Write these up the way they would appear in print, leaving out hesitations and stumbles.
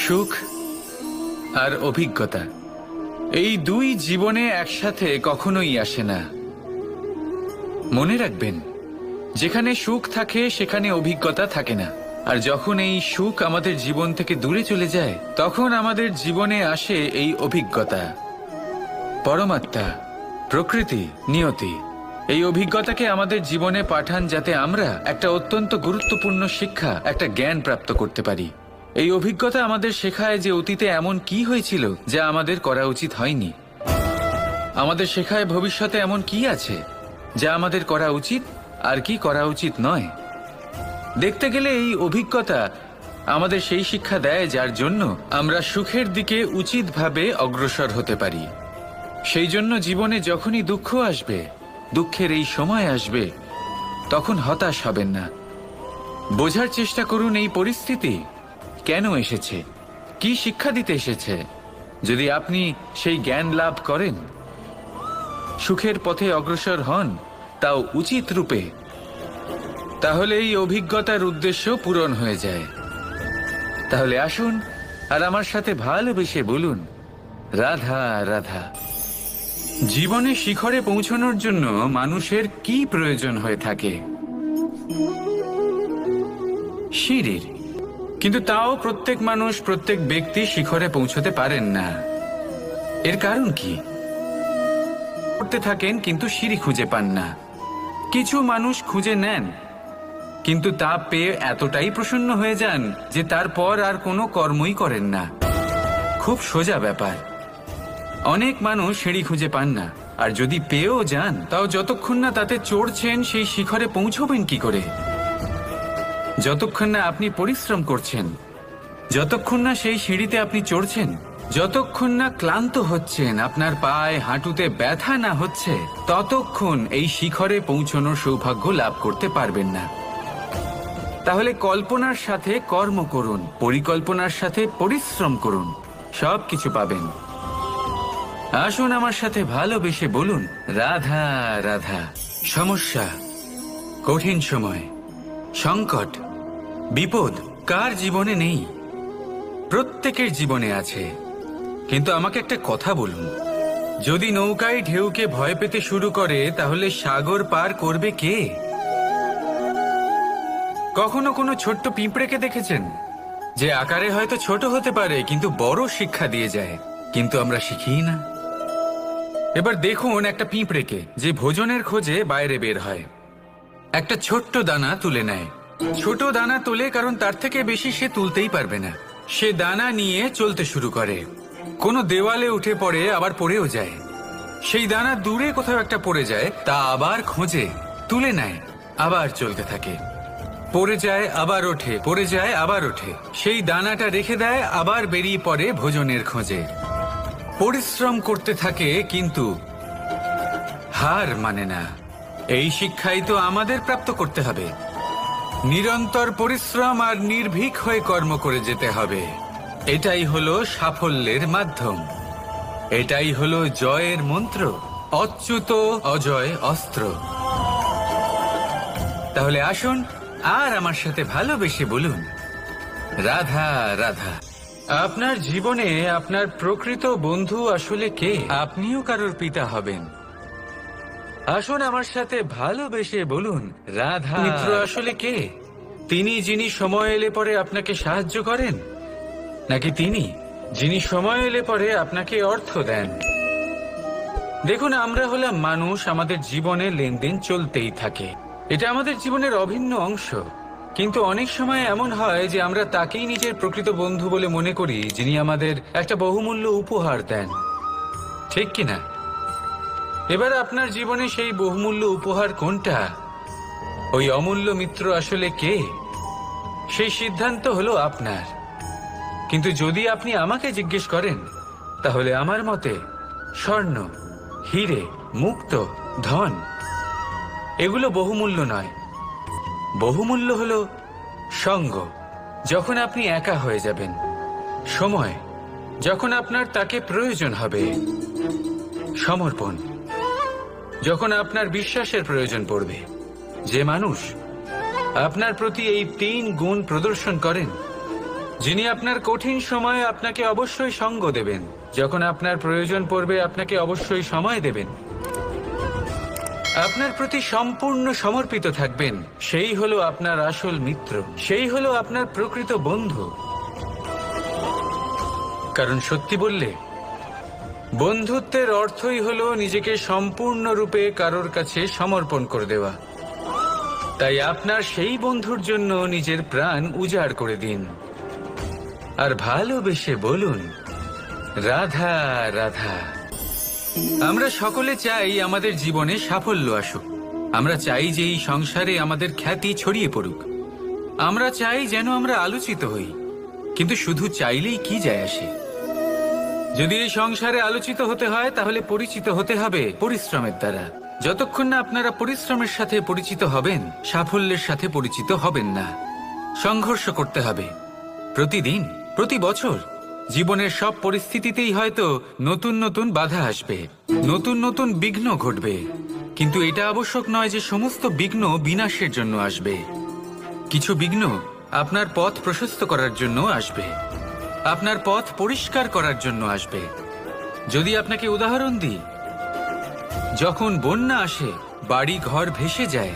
সুখ আর অভিজ্ঞতা এই দুই জীবনে একসাথে কখনোই আসে না। মনে রাখবেন, যেখানে সুখ থাকে সেখানে অভিজ্ঞতা থাকে না। আর যখন এই সুখ আমাদের জীবন থেকে দূরে চলে যায়, তখন আমাদের জীবনে আসে এই অভিজ্ঞতা। পরমাত্মা, প্রকৃতি, নিয়তি এই অভিজ্ঞতাকে আমাদের জীবনে পাঠান, যাতে আমরা একটা অত্যন্ত গুরুত্বপূর্ণ শিক্ষা, একটা জ্ঞান প্রাপ্ত করতে পারি। এই অভিজ্ঞতা আমাদের শেখায় যে অতীতে এমন কি হয়েছিল যা আমাদের করা উচিত হয়নি। আমাদের শেখায় ভবিষ্যতে এমন কি আছে যা আমাদের করা উচিত আর কি করা উচিত নয়। দেখতে গেলে এই অভিজ্ঞতা আমাদের সেই শিক্ষা দেয় যার জন্য আমরা সুখের দিকে উচিতভাবে অগ্রসর হতে পারি। সেই জন্য জীবনে যখনই দুঃখ আসবে, দুঃখের এই সময় আসবে, তখন হতাশ হবেন না। বোঝার চেষ্টা করুন এই পরিস্থিতি কেন এসেছে, কি শিক্ষা দিতে এসেছে। যদি আপনি সেই জ্ঞান লাভ করেন, সুখের পথে অগ্রসর হন, তাও উচিত রূপে, তাহলে এই অভিজ্ঞতার উদ্দেশ্য পূরণ হয়ে যায়। তাহলে আসুন আর আমার সাথে ভালোবেসে বলুন, রাধা রাধা। জীবনে শিখরে পৌঁছানোর জন্য মানুষের কি প্রয়োজন হয়ে থাকে? সিঁড়ির। কিন্তু তাও প্রত্যেক মানুষ, প্রত্যেক ব্যক্তি শিখরে পৌঁছতে পারেন না। এর কারণ কি? করতে থাকেন কিন্তু সিঁড়ি খুঁজে পান না। কিছু মানুষ খুঁজে নেন, কিন্তু তা পেয়ে এতটাই প্রসন্ন হয়ে যান যে তারপর আর কোনো কর্মই করেন না। খুব সোজা ব্যাপার। অনেক মানুষ সিঁড়ি খুঁজে পান না, আর যদি পেয়েও যান, তাও যতক্ষণ না তাতে চড়ছেন সেই শিখরে পৌঁছবেন কি করে? যতক্ষণ না আপনি পরিশ্রম করছেন, যতক্ষণ না সেই সিঁড়িতে আপনি চড়ছেন, যতক্ষণ না ক্লান্ত হচ্ছেন, আপনার পায়ে হাঁটুতে ব্যথা না হচ্ছে, ততক্ষণ এই শিখরে পৌঁছানোর সৌভাগ্য লাভ করতে পারবেন না। তাহলে কল্পনার সাথে কর্ম করুন, পরিকল্পনার সাথে পরিশ্রম করুন, সব কিছু পাবেন। আসুন আমার সাথে ভালোবেসে বলুন, রাধা রাধা। সমস্যা, কঠিন সময়, সংকট, বিপদ কার জীবনে নেই? প্রত্যেকের জীবনে আছে। কিন্তু আমাকে একটা কথা বলুন, যদি নৌকায় ঢেউকে ভয় পেতে শুরু করে, তাহলে সাগর পার করবে কে? কখনো কোনো ছোট্ট পিঁপড়েকে দেখেছেন, যে আকারে হয়তো ছোট হতে পারে কিন্তু বড় শিক্ষা দিয়ে যায়? কিন্তু আমরা শিখি না। এবার দেখুন একটা পিঁপড়েকে, যে ভোজনের খোঁজে বাইরে বের হয়, একটা ছোট্ট দানা তুলে নেয়। ছোট দানা তোলে কারণ তার থেকে বেশি সে তুলতেই পারবে না। সে দানা নিয়ে চলতে শুরু করে, কোনো দেওয়ালে উঠে পড়ে, আবার পড়েও যায়। সেই দানা দূরে কোথাও একটা পড়ে যায়, তা আবার খোঁজে, তুলে নেয়, আবার চলতে থাকে। পড়ে যায়, আবার ওঠে, পড়ে যায়, আবার ওঠে। সেই দানাটা রেখে দেয়, আবার বেরিয়ে পড়ে ভোজনের খোঁজে। পরিশ্রম করতে থাকে কিন্তু হার মানে না। এই শিক্ষাই তো আমাদের প্রাপ্ত করতে হবে। নিরন্তর পরিশ্রম আর নির্ভীক হয়ে কর্ম করে যেতে হবে। এটাই হলো সাফল্যের মাধ্যম, এটাই হলো জয়ের মন্ত্র, অচ্যুত অজয় অস্ত্র। তাহলে আসুন আর আমার সাথে ভালোবেসে বলুন, রাধা রাধা। আপনার জীবনে আপনার প্রকৃত বন্ধু আসলে কে? আপনিও কারোর পিতা হবেন। আসুন আমার সাথে ভালোবেসে বলুন, রাধা। মিত্র আসলে কে? তিনি যিনি সময় এলে পরে আপনাকে সাহায্য করেন, নাকি তিনি যিনি সময় এলে পরে আপনাকে অর্থ দেন? দেখুন, আমরা হলাম মানুষ, আমাদের জীবনে লেনদেন চলতেই থাকে। এটা আমাদের জীবনের অভিন্ন অংশ। কিন্তু অনেক সময় এমন হয় যে আমরা তাকেই নিজের প্রকৃত বন্ধু বলে মনে করি, যিনি আমাদের একটা বহুমূল্য উপহার দেন, ঠিক কিনা? এবার আপনার জীবনে সেই বহুমূল্য উপহার কোনটা? ওই অমূল্য মিত্র আসলে কে? সেই সিদ্ধান্ত হলো আপনার। কিন্তু যদি আপনি আমাকে জিজ্ঞেস করেন, তাহলে আমার মতে স্বর্ণ, হিরে, মুক্ত, ধন এগুলো বহুমূল্য নয়। বহুমূল্য হলো সঙ্গ, যখন আপনি একা হয়ে যাবেন, সময়, যখন আপনার তাকে প্রয়োজন হবে, সমর্পণ, যখন আপনার বিশ্বাসের প্রয়োজন পড়বে। যে মানুষ আপনার প্রতি এই 3 গুণ প্রদর্শন করেন, যিনি আপনার কঠিন সময়ে আপনাকে অবশ্যই সঙ্গ দেবেন, যখন আপনার প্রয়োজন পড়বে আপনাকে অবশ্যই সময় দেবেন, আপনার প্রতি সম্পূর্ণ সমর্পিত থাকবেন, সেই হলো আপনার আসল মিত্র, সেই হলো আপনার প্রকৃত বন্ধু। কারণ সত্যি বললে বন্ধুত্বের অর্থই হলো নিজেকে সম্পূর্ণরূপে কারোর কাছে সমর্পণ করে দেওয়া। তাই আপনার সেই বন্ধুর জন্য নিজের প্রাণ উজাড় করে দিন আর ভালোবেসে বলুন, রাধা রাধা। আমরা সকলে চাই আমাদের জীবনে সাফল্য আসুক। আমরা চাই যে এই সংসারে আমাদের খ্যাতি ছড়িয়ে পড়ুক। আমরা চাই যেন আমরা আলোচিত হই। কিন্তু শুধু চাইলেই কি যায় আসে? যদি এই সংসারে আলোচিত হতে হয় তাহলে পরিচিত হতে হবে পরিশ্রমের দ্বারা। যতক্ষণ না আপনারা পরিশ্রমের সাথে পরিচিত হবেন, সাফল্যের সাথে পরিচিত হবেন না। সংঘর্ষ করতে হবে প্রতিদিন, প্রতি বছর। জীবনের সব পরিস্থিতিতেই হয়তো নতুন নতুন বাধা আসবে, নতুন নতুন বিঘ্ন ঘটবে, কিন্তু এটা আবশ্যক নয় যে সমস্ত বিঘ্ন বিনাশের জন্য আসবে। কিছু বিঘ্ন আপনার পথ প্রশস্ত করার জন্য আসবে, আপনার পথ পরিষ্কার করার জন্য আসবে। যদি আপনাকে উদাহরণ দিই, যখন বন্যা আসে, বাড়ি ঘর ভেসে যায়,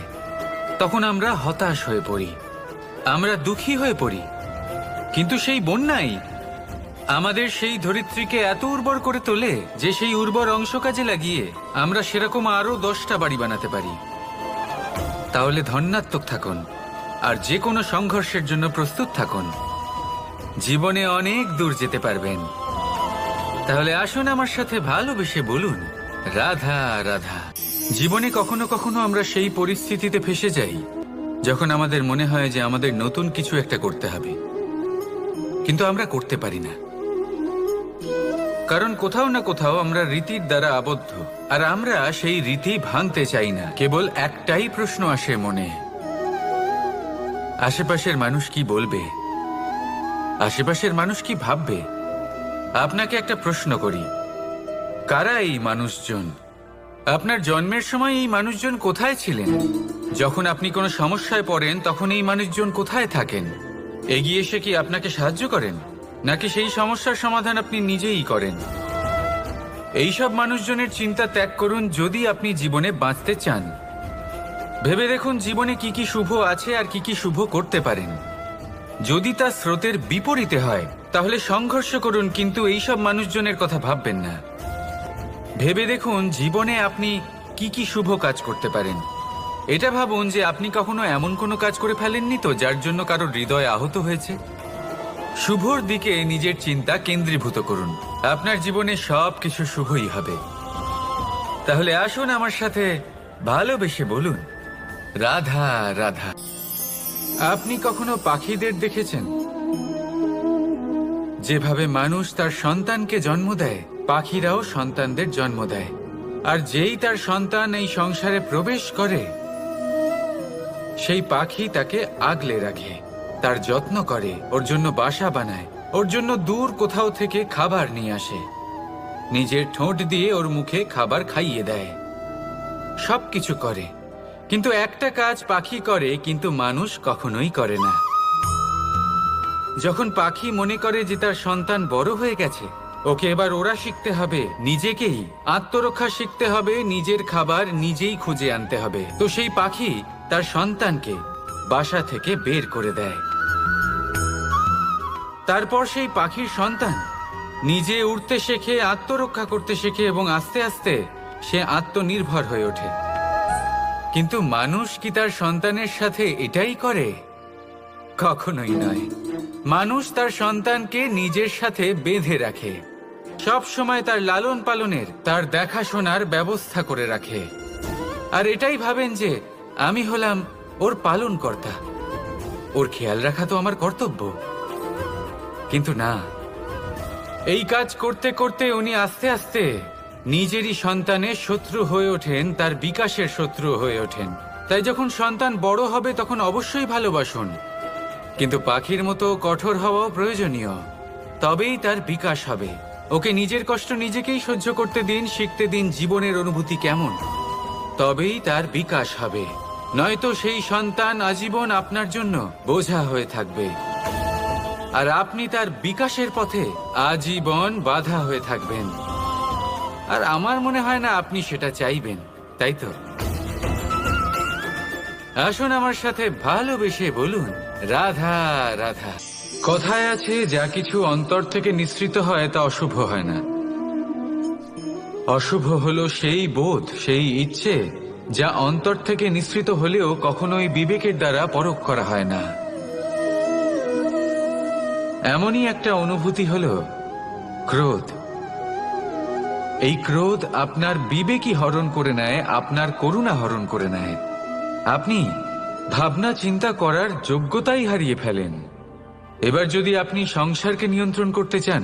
তখন আমরা হতাশ হয়ে পড়ি, আমরা দুঃখী হয়ে পড়ি। কিন্তু সেই বন্যাই আমাদের সেই ধরিত্রীকে এত উর্বর করে তোলে যে সেই উর্বর অংশ কাজে লাগিয়ে আমরা সেরকম আরো 10টা বাড়ি বানাতে পারি। তাহলে ধন্যাত্মক থাকুন আর যে কোনো সংঘর্ষের জন্য প্রস্তুত থাকুন। জীবনে অনেক দূর যেতে পারবেন। তাহলে আসুন আমার সাথে ভালোবেসে বলুন, রাধা রাধা। জীবনে কখনো কখনো আমরা সেই পরিস্থিতিতে ফেসে যাই যখন আমাদের মনে হয় যে আমাদের নতুন কিছু একটা করতে হবে, কিন্তু আমরা করতে পারি না। কারণ কোথাও না কোথাও আমরা রীতির দ্বারা আবদ্ধ, আর আমরা সেই রীতি ভাঙতে চাই না। কেবল একটাই প্রশ্ন আসে মনে, আশেপাশের মানুষ কি বলবে, আশেপাশের মানুষ কি ভাববে। আপনাকে একটা প্রশ্ন করি, কারা এই মানুষজন? আপনার জন্মের সময় এই মানুষজন কোথায় ছিলেন? যখন আপনি কোনো সমস্যায় পড়েন তখন এই মানুষজন কোথায় থাকেন? এগিয়ে এসে কি আপনাকে সাহায্য করেন, নাকি সেই সমস্যার সমাধান আপনি নিজেই করেন? এইসব মানুষজনের চিন্তা ত্যাগ করুন যদি আপনি জীবনে বাঁচতে চান। ভেবে দেখুন জীবনে কি কি শুভ আছে আর কি কি শুভ করতে পারেন। যদি তা স্রোতের বিপরীতে হয় তাহলে সংঘর্ষ করুন, কিন্তু এইসব মানুষজনের কথা ভাববেন না। ভেবে দেখুন জীবনে আপনি কি কি শুভ কাজ করতে পারেন। এটা ভাবুন যে আপনি কখনো এমন কোনো কাজ করে ফেলেননি তো যার জন্য কারো হৃদয় আহত হয়েছে। শুভর দিকে নিজের চিন্তা কেন্দ্রীভূত করুন, আপনার জীবনে সব কিছু শুভই হবে। তাহলে আসুন আমার সাথে ভালোবেসে বলুন, রাধা রাধা। আপনি কখনো পাখিদের দেখেছেন? যেভাবে মানুষ তার সন্তানকে জন্ম দেয়, পাখিরাও সন্তানদের জন্ম দেয়। আর যেই তার সন্তান এই সংসারে প্রবেশ করে, সেই পাখি তাকে আগলে রাখে, তার যত্ন করে, ওর জন্য বাসা বানায়, ওর জন্য দূর কোথাও থেকে খাবার নিয়ে আসে, নিজের ঠোঁট দিয়ে ওর মুখে খাবার খাইয়ে দেয়, সবকিছু করে। কিন্তু একটা কাজ পাখি করে কিন্তু মানুষ কখনোই করে না। যখন পাখি মনে করে যে তার সন্তান বড় হয়ে গেছে, ওকে এবার ওরা শিখতে হবে নিজেকেই আত্মরক্ষা শিখতে হবে, নিজের খাবার নিজেই খুঁজে আনতে হবে, তো সেই পাখি তার সন্তানকে বাসা থেকে বের করে দেয়। তারপর সেই পাখির সন্তান নিজে উড়তে শেখে, আত্মরক্ষা করতে শেখে এবং আস্তে আস্তে সে আত্মনির্ভর হয়ে ওঠে। কিন্তু মানুষ কি তার সন্তানের সাথে এটাই করে? কখনোই নয়। মানুষ তার সন্তানকে নিজের সাথে বেঁধে রাখে, সব সময় তার লালন পালনের, তার দেখাশোনার ব্যবস্থা করে রাখে, আর এটাই ভাবেন যে আমি হলাম ওর পালনকর্তা, ওর খেয়াল রাখা তো আমার কর্তব্য। কিন্তু না, এই কাজ করতে করতে উনি আস্তে আস্তে নিজেরই সন্তানের শত্রু হয়ে ওঠেন, তার বিকাশের শত্রু হয়ে ওঠেন। তাই যখন সন্তান বড় হবে তখন অবশ্যই ভালোবাসুন, কিন্তু পাখির মতো কঠোর হওয়াও প্রয়োজনীয়, তবেই তার বিকাশ হবে। ওকে নিজের কষ্ট নিজেকেই সহ্য করতে দিন, শিখতে দিন জীবনের অনুভূতি কেমন, তবেই তার বিকাশ হবে। নয়তো সেই সন্তান আজীবন আপনার জন্য বোঝা হয়ে থাকবে। আর আপনি তার বিকাশের পথে আজীবন বাধা হয়ে থাকবেন। আর আমার মনে হয় না আপনি সেটা চাইবেন, তাই তো? আসুন আমার সাথে ভালোবেসে বলুন, রাধা রাধা। কথায় আছে, যা কিছু অন্তর থেকে নিঃসৃত হয় তা অশুভ হয় না। অশুভ হলো সেই বোধ, সেই ইচ্ছে যা অন্তর থেকে নিঃসৃত হলেও কখনোই বিবেকের দ্বারা পরখ করা হয় না। এমনই একটা অনুভূতি হলো ক্রোধ। এই ক্রোধ আপনার বিবেকই হরণ করে নেয়, আপনার করুণা হরণ করে নেয়। আপনি ভাবনা চিন্তা করার যোগ্যতাই হারিয়ে ফেলেন। এবার যদি আপনি সংসারকে নিয়ন্ত্রণ করতে চান,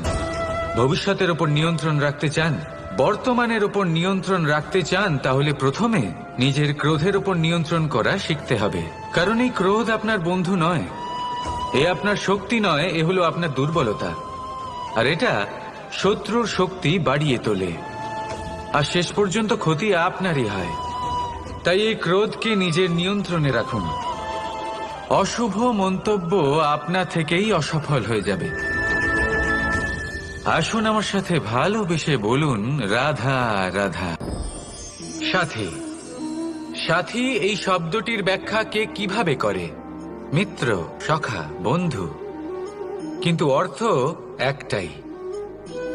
ভবিষ্যতের ওপর নিয়ন্ত্রণ রাখতে চান, বর্তমানের ওপর নিয়ন্ত্রণ রাখতে চান, তাহলে প্রথমে নিজের ক্রোধের ওপর নিয়ন্ত্রণ করা শিখতে হবে। কারণ এই ক্রোধ আপনার বন্ধু নয়, এ আপনার শক্তি নয়, এ হলো আপনার দুর্বলতা। আর এটা শত্রুর শক্তি বাড়িয়ে তোলে, আর শেষ পর্যন্ত ক্ষতি আপনারই হয়। তাই এই ক্রোধকে নিজের নিয়ন্ত্রণে রাখুন। অশুভ মন্তব্য আপনা থেকেই অসফল হয়ে যাবে। আসুন আমার সাথে ভালোবেসে বলুন, রাধা রাধা। সাথী। সাথী এই শব্দটির ব্যাখ্যা কে কিভাবে করে? মিত্র, সখা, বন্ধু। কিন্তু অর্থ একটাই,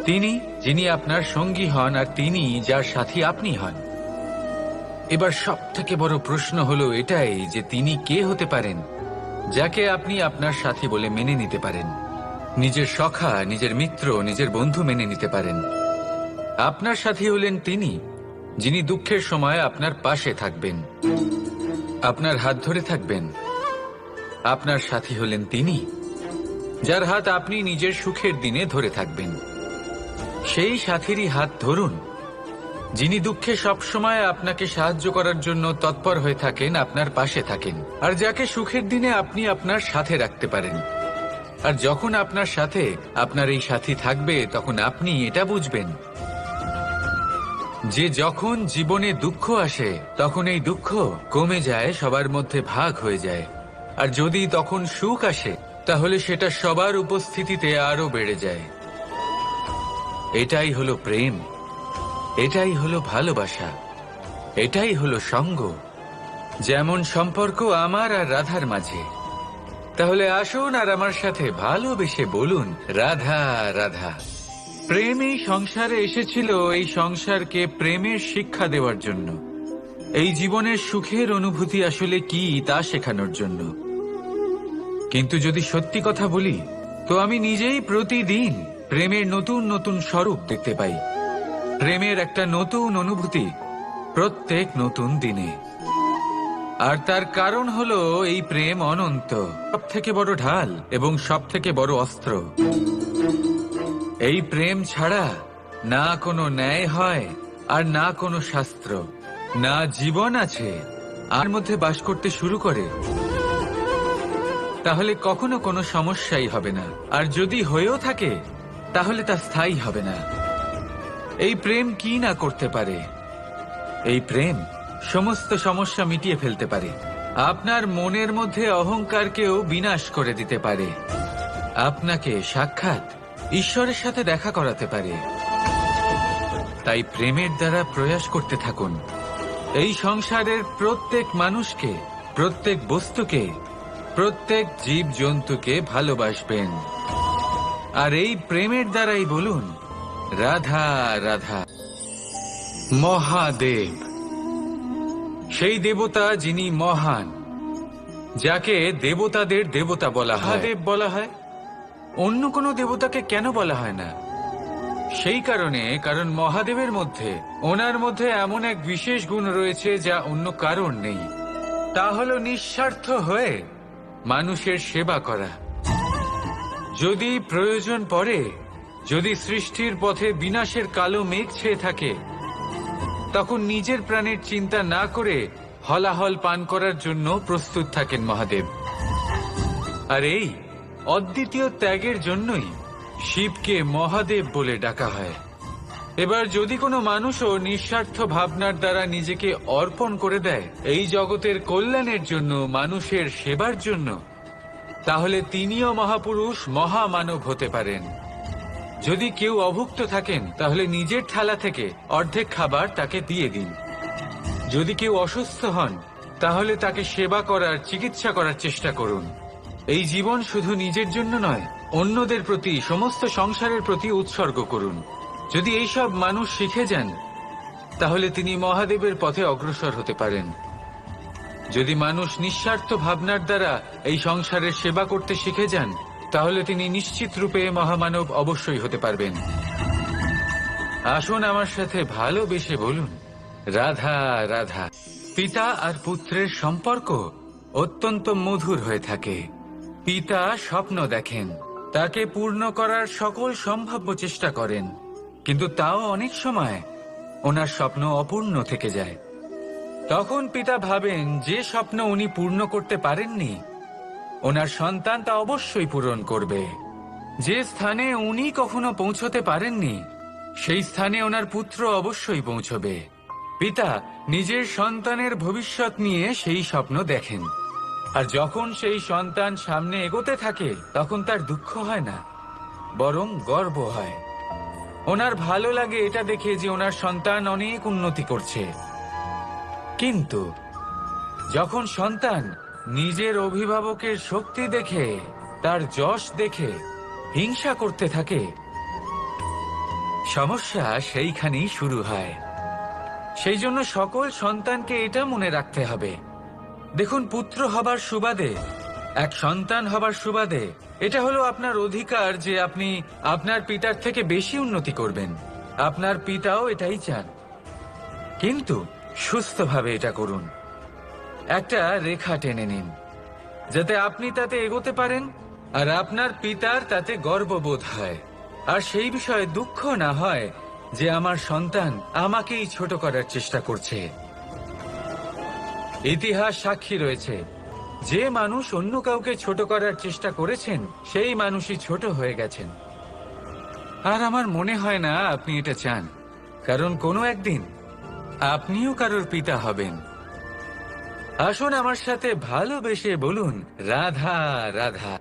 তিনি যিনি আপনার সঙ্গী হন আর তিনি যার সাথী আপনি হন। এবার সব থেকে বড় প্রশ্ন হলো এটাই যে তিনি কে হতে পারেন যাকে আপনি আপনার সাথী বলে মেনে নিতে পারেন, নিজের সখা, নিজের মিত্র, নিজের বন্ধু মেনে নিতে পারেন। আপনার সাথী হলেন তিনি যিনি দুঃখের সময় আপনার পাশে থাকবেন, আপনার হাত ধরে থাকবেন। আপনার সাথী হলেন তিনি যার হাত আপনি নিজের সুখের দিনে ধরে থাকবেন। সেই সাথীরই হাত ধরুন যিনি দুঃখে সবসময় আপনাকে সাহায্য করার জন্য তৎপর হয়ে থাকেন, আপনার পাশে থাকেন, আর যাকে সুখের দিনে আপনি আপনার সাথে রাখতে পারেন। আর যখন আপনার সাথে আপনার এই সাথী থাকবে, তখন আপনি এটা বুঝবেন যে যখন জীবনে দুঃখ আসে তখন এই দুঃখ কমে যায়, সবার মধ্যে ভাগ হয়ে যায়। আর যদি তখন সুখ আসে তাহলে সেটা সবার উপস্থিতিতে আরো বেড়ে যায়। এটাই হলো প্রেম, এটাই হলো ভালোবাসা, এটাই হলো সঙ্গ। যেমন সম্পর্ক আমার আর রাধার মাঝে। তাহলে আসুন আর আমার সাথে ভালোবেসে বলুন, রাধা রাধা। প্রেম এই সংসারে এসেছিল এই সংসারকে প্রেমের শিক্ষা দেওয়ার জন্য, এই জীবনের সুখের অনুভূতি আসলে কি তা শেখানোর জন্য। কিন্তু যদি সত্যি কথা বলি, তো আমি নিজেই প্রতিদিন প্রেমের নতুন নতুন স্বরূপ দেখতে পাই, প্রেমের একটা নতুন অনুভূতি প্রত্যেক নতুন দিনে। আর তার কারণ হলো এই প্রেম অনন্ত, সব থেকে বড় ঢাল এবং সব থেকে বড় অস্ত্র। এই প্রেম ছাড়া না কোনো ন্যায় হয় আর না কোনো শাস্ত্র, না জীবন আছে আর মধ্যে বাস করতে শুরু করে, তাহলে কখনো কোনো সমস্যাই হবে না। আর যদি হয়েও থাকে তাহলে তা স্থায়ী হবে না। এই প্রেম কি না করতে পারে? এই প্রেম সমস্ত সমস্যা মিটিয়ে ফেলতে পারে, আপনার মনের মধ্যে অহংকারকেও বিনাশ করে দিতে পারে, আপনাকে সাক্ষাৎ ঈশ্বরের সাথে দেখা করাতে পারে। তাই প্রেমের দ্বারা প্রয়াস করতে থাকুন এই সংসারের প্রত্যেক মানুষকে, প্রত্যেক বস্তুকে, প্রত্যেক জীব জন্তুকে ভালোবাসবেন। আর এই প্রেমের দ্বারাই বলুন, রাধা রাধা। মহাদেব সেই দেবতা যিনি মহান, যাকে দেবতাদের দেবতা বলা হয়, মহাদেব বলা হয়। অন্য কোনো দেবতাকে কেন বলা হয় না? সেই কারণ মহাদেবের মধ্যে, ওনার মধ্যে এমন এক বিশেষ গুণ রয়েছে যা অন্য কারণ নেই। তা হলো নিঃস্বার্থ হয়ে মানুষের সেবা করা। যদি প্রয়োজন পড়ে, যদি সৃষ্টির পথে বিনাশের কালো মেঘ ছেয়ে থাকে, তখন নিজের প্রাণের চিন্তা না করে হলাহল পান করার জন্য প্রস্তুত থাকেন মহাদেব। আর এই অদ্বিতীয় ত্যাগের জন্যই শিবকে মহাদেব বলে ডাকা হয়। এবার যদি কোনো মানুষও নিঃস্বার্থ ভাবনার দ্বারা নিজেকে অর্পণ করে দেয় এই জগতের কল্যাণের জন্য, মানুষের সেবার জন্য, তাহলে তিনিও মহাপুরুষ মহামানব হতে পারেন। যদি কেউ অভুক্ত থাকেন তাহলে নিজের থালা থেকে অর্ধেক খাবার তাকে দিয়ে দিন। যদি কেউ অসুস্থ হন তাহলে তাকে সেবা করার, চিকিৎসা করার চেষ্টা করুন। এই জীবন শুধু নিজের জন্য নয়, অন্যদের প্রতি, সমস্ত সংসারের প্রতি উৎসর্গ করুন। যদি এইসব মানুষ শিখে যান তাহলে তিনি মহাদেবের পথে অগ্রসর হতে পারেন। যদি মানুষ নিঃস্বার্থ ভাবনার দ্বারা এই সংসারের সেবা করতে শিখে যান তাহলে তিনি নিশ্চিত রূপে মহামানব অবশ্যই হতে পারবেন। আসুন আমার সাথে ভালোবেসে বলুন, রাধা রাধা। পিতা আর পুত্রের সম্পর্ক অত্যন্ত মধুর হয়ে থাকে। পিতা স্বপ্ন দেখেন, তাকে পূর্ণ করার সকল সম্ভাব্য চেষ্টা করেন, কিন্তু তাও অনেক সময় ওনার স্বপ্ন অপূর্ণ থেকে যায়। তখন পিতা ভাবেন যে স্বপ্ন উনি পূর্ণ করতে পারেননি ওনার সন্তান তা অবশ্যই পূরণ করবে। যে স্থানে উনি কখনো পৌঁছতে পারেননি সেই স্থানে ওনার পুত্র অবশ্যই পৌঁছবে। পিতা নিজের সন্তানের ভবিষ্যৎ নিয়ে সেই স্বপ্ন দেখেন, আর যখন সেই সন্তান সামনে এগোতে থাকে তখন তার দুঃখ হয় না, বরং গর্ব হয়। ওনার ভালো লাগে এটা দেখে যে ওনার সন্তান অনেক উন্নতি করছে। কিন্তু যখন সন্তান নিজের অভিভাবকের শক্তি দেখে, তার যশ দেখে হিংসা করতে থাকে, সমস্যা সেইখানেই শুরু হয়। সেই জন্য সকল সন্তানকে এটা মনে রাখতে হবে, দেখুন, পুত্র হবার সুবাদে, এক সন্তান হবার সুবাদে এটা হলো আপনার অধিকার যে আপনি আপনার পিতার থেকে বেশি উন্নতি করবেন। আপনার পিতাও এটাই চান, কিন্তু সুস্থভাবে এটা করুন। একটা রেখা টেনে নিন যাতে আপনি তাতে এগোতে পারেন আর আপনার পিতার তাতে গর্ববোধ হয়, আর সেই বিষয়ে দুঃখ না হয় যে আমার সন্তান আমাকেই ছোট করার চেষ্টা করছে। ইতিহাস সাক্ষী রয়েছে, যে মানুষ অন্য কাউকে ছোট করার চেষ্টা করেছেন সেই মানুষই ছোট হয়ে গেছেন। আর আমার মনে হয় না আপনি এটা চান, কারণ কোনো একদিন আপনিও কারোর পিতা হবেন। আসুন আমার সাথে ভালোবেসে বলুন, রাধা রাধা।